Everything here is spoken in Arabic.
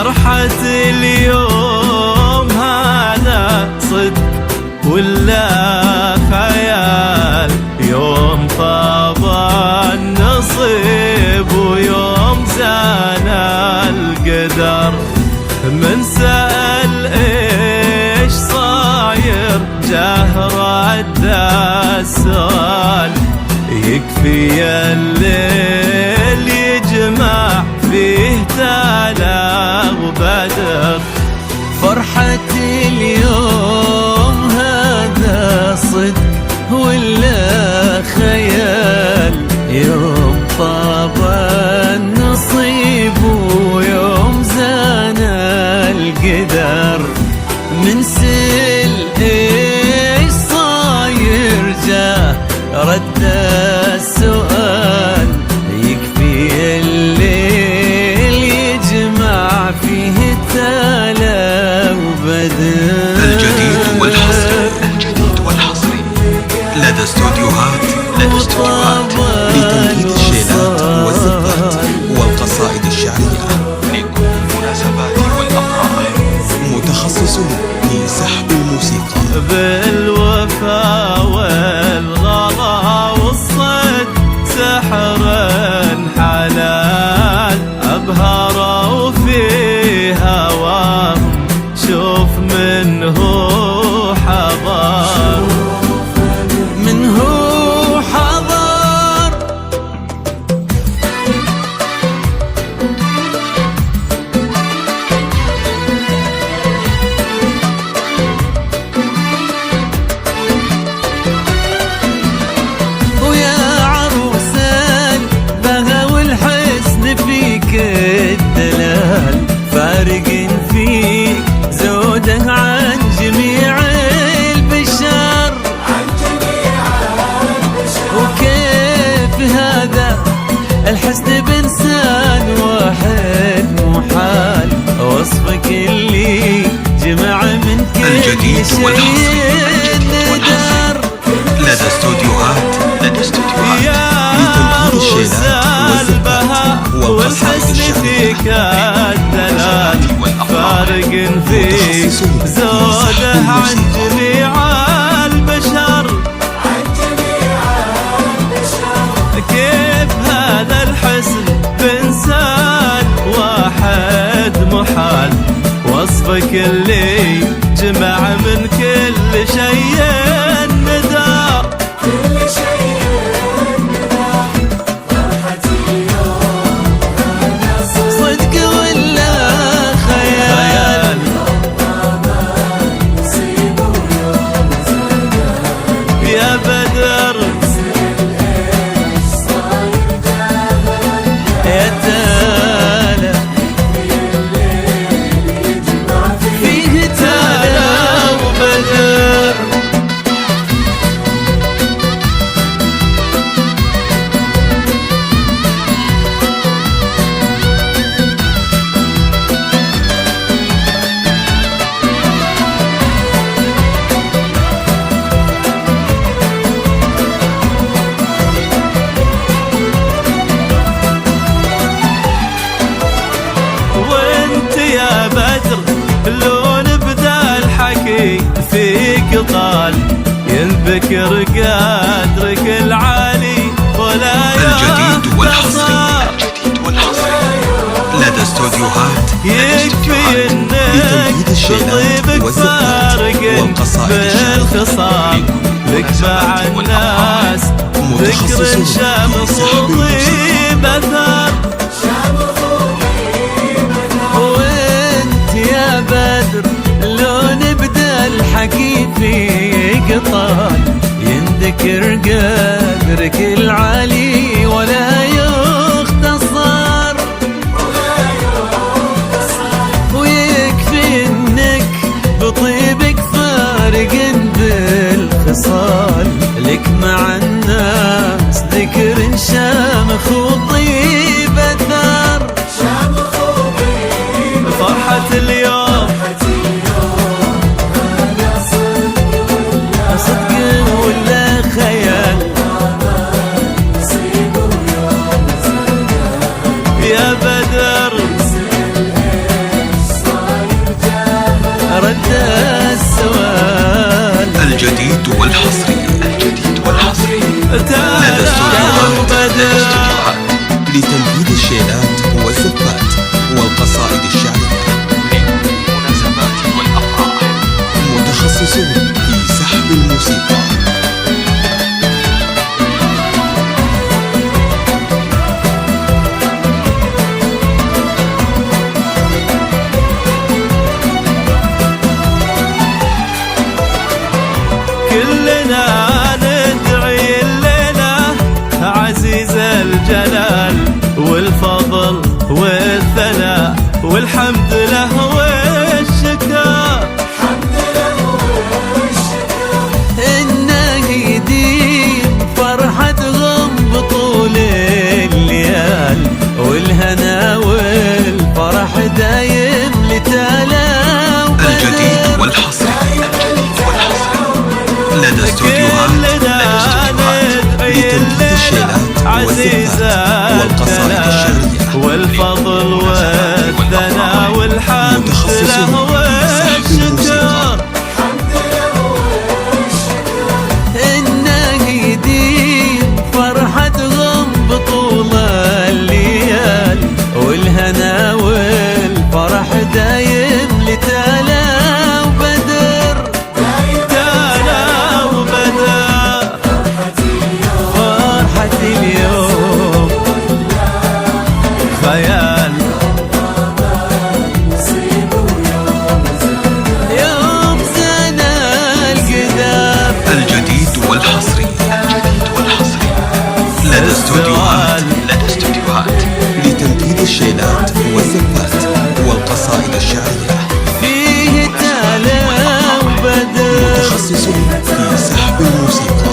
فرحة اليوم هذا صدق ولا خيال؟ يوم طاب النصيب ويوم زان القدر. من سأل ايش صاير جاه رد السؤال. يكفي الليل يجمع فيه تالا وبدر. فرحة اليوم هذا صدق ولا خيال؟ يوم طاب النصيب ويوم زان القدر. من سل ايش صاير جاه رد السؤال. يكفي الليل يجمع فيه تالا وبدر. الجديد والحصري لدى استوديوهات لتنفيذ الشيلات والزفات والقصائد الشعرية لكل المناسبات والأفراح. متخصصون في سحب الموسيقى بالوفا والغلا والصد. سحر حلال أبهروا في هواهم. شوف منه حضار الدلال. فارق فيك زوده عن جميع البشر. وكيف هذا الحسن بإنسان واحد محال؟ وصفك اللي جمع من كل شيء ندر. لدى استوديوهات لتنفيذ الشيلات والزفات والقصائد الشعرية. فيك الدلال. فارق فيك زوده عن جميع البشر. كيف هذا الحسن بإنسان واحد محال؟ وصفك اللي جمع من كل شيء ندى. لون بدا الحكي فيك طال. ينذكر قدرك العالي ولا الجديد والحصري لدى استوديوهات يكفي انك بطيبك فارق بالخصام. لك مع الناس ذكر شامخ وطيب اثار. بدر لو نبدا الحكي فيك طال. ينذكر قدرك العالي ولا يختصر. ويكفي انك بطيبك فارق بالخصال. لك مع الناس ذكر شامخ وطيب اثار. فرحة اليوم صدق ولا خيال؟ يا بدر في سحب الموسيقى. كلنا ندعي الليلة عزيز الجلال والفضل والثناء والحمد له والشكر، إنه يديم فرحتهم بطول الليال، والهنا والفرح دايم لتالا الجديد والحصري لدى استوديوهات لتنفيذ الشيلات والزفات والقصائد الشعرية والفضل والثناء والحمد له والشكر، إنه يديم فرحتهم بطول الليال، والهنا والفرح دايم لتالا وبدر، تالا وبدر، فرحة اليوم خيال، يوم سنة القدر. الجديد والحصري لدى استوديوهات لتنفيذ الشيلات والزفات والقصائد الشعرية. فيه تالا وبدر، متخصص في سحب الموسيقى.